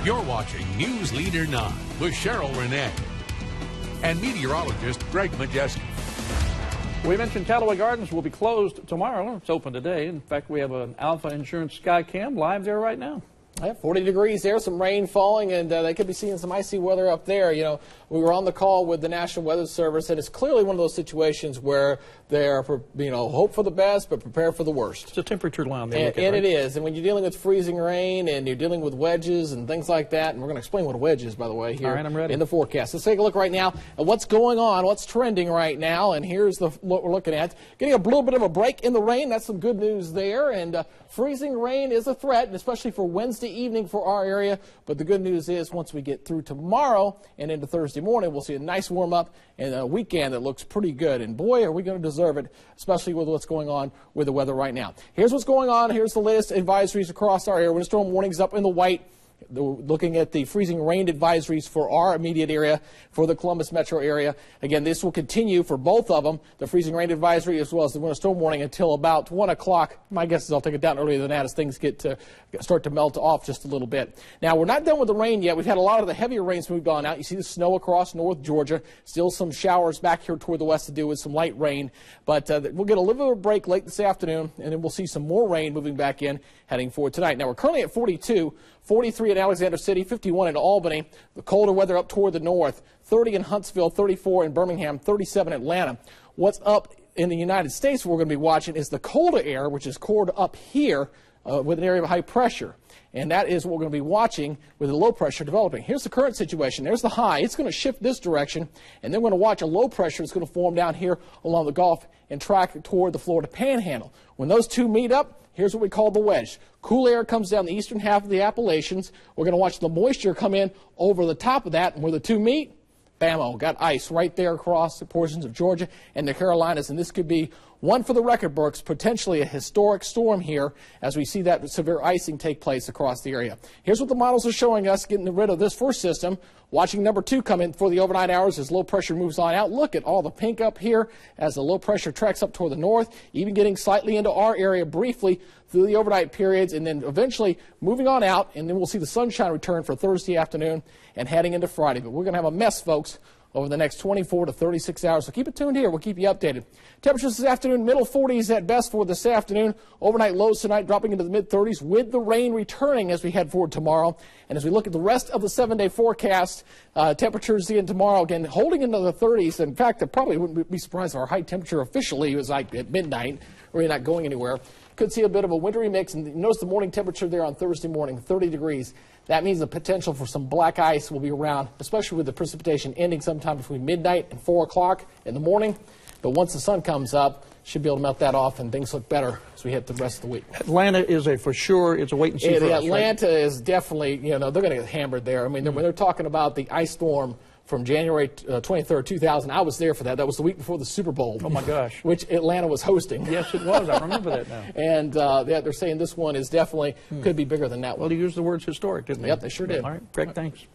You're watching News Leader 9 with Cheryl Renee and meteorologist Greg Majewski. We mentioned Callaway Gardens will be closed tomorrow. It's open today. In fact, we have an Alpha Insurance Sky Cam live there right now. Yeah, 40 degrees there, some rain falling, and they could be seeing some icy weather up there. You know, we were on the call with the National Weather Service, and it's clearly one of those situations where they're, hope for the best, but prepare for the worst. It's a temperature line. And it is. And when you're dealing with freezing rain and you're dealing with wedges and things like that, and we're going to explain what a wedge is, by the way, here All right, I'm ready. in the forecast. Let's take a look right now at what's going on, what's trending right now, and here's what we're looking at. Getting a little bit of a break in the rain. That's some good news there. And freezing rain is a threat, and especially for Wednesday evening for our area. But the good news is once we get through tomorrow and into Thursday morning, we'll see a nice warm up and a weekend that looks pretty good. And boy, are we going to deserve it, especially with what's going on with the weather right now. Here's what's going on. Here's the latest advisories across our area. Windstorm warnings up in the white. Looking at the freezing rain advisories for our immediate area, for the Columbus metro area. Again, this will continue for both of them, the freezing rain advisory as well as the winter storm warning, until about 1 o'clock. My guess is I'll take it down earlier than that as things start to melt off just a little bit. Now, we're not done with the rain yet. We've had a lot of the heavier rains moved on out. You see the snow across North Georgia. Still some showers back here toward the west to do with some light rain. But we'll get a little bit of a break late this afternoon, and then we'll see some more rain moving back in heading forward tonight. Now, we're currently at 42. 43 in Alexander City, 51 in Albany. The colder weather up toward the north. 30 in Huntsville, 34 in Birmingham, 37 in Atlanta. What's up in the United States we're going to be watching is the colder air, which is cored up here with an area of high pressure. And that is what we're going to be watching with the low pressure developing. Here's the current situation. There's the high. It's going to shift this direction, and then we're going to watch a low pressure that's going to form down here along the Gulf and track toward the Florida Panhandle. When those two meet up, here's what we call the wedge. Cool air comes down the eastern half of the Appalachians. We're going to watch the moisture come in over the top of that, and where the two meet, bam-o, got ice right there across the portions of Georgia and the Carolinas, and this could be one for the record books, potentially a historic storm here as we see that severe icing take place across the area. Here's what the models are showing us, getting rid of this first system. Watching number 2 come in for the overnight hours as low pressure moves on out. Look at all the pink up here as the low pressure tracks up toward the north, even getting slightly into our area briefly through the overnight periods, and then eventually moving on out, and then we'll see the sunshine return for Thursday afternoon and heading into Friday. But we're going to have a mess, folks, over the next 24 to 36 hours. So keep it tuned here. We'll keep you updated. Temperatures this afternoon, middle 40s at best for this afternoon. Overnight lows tonight dropping into the mid-30s with the rain returning as we head forward tomorrow. And as we look at the rest of the 7-day forecast, temperatures again tomorrow, again, holding into the 30s. In fact, I probably wouldn't be surprised if our high temperature officially was like at midnight, really not going anywhere. Could see a bit of a wintry mix. And notice the morning temperature there on Thursday morning, 30 degrees. That means the potential for some black ice will be around, especially with the precipitation ending sometime between midnight and 4 o'clock in the morning. But once the sun comes up, should be able to melt that off, and things look better as we hit the rest of the week. Atlanta is for sure. It's a wait and see for us, Atlanta is definitely, they're going to get hammered there. I mean, when they're talking about the ice storm from January 23rd, 2000, I was there for that. That was the week before the Super Bowl. Oh, my gosh. Which Atlanta was hosting. Yes, it was. I remember that now. And they're saying this one is definitely could be bigger than that one. Well, they used the words historic, didn't they? Yep, they sure did. All right, Greg, thanks.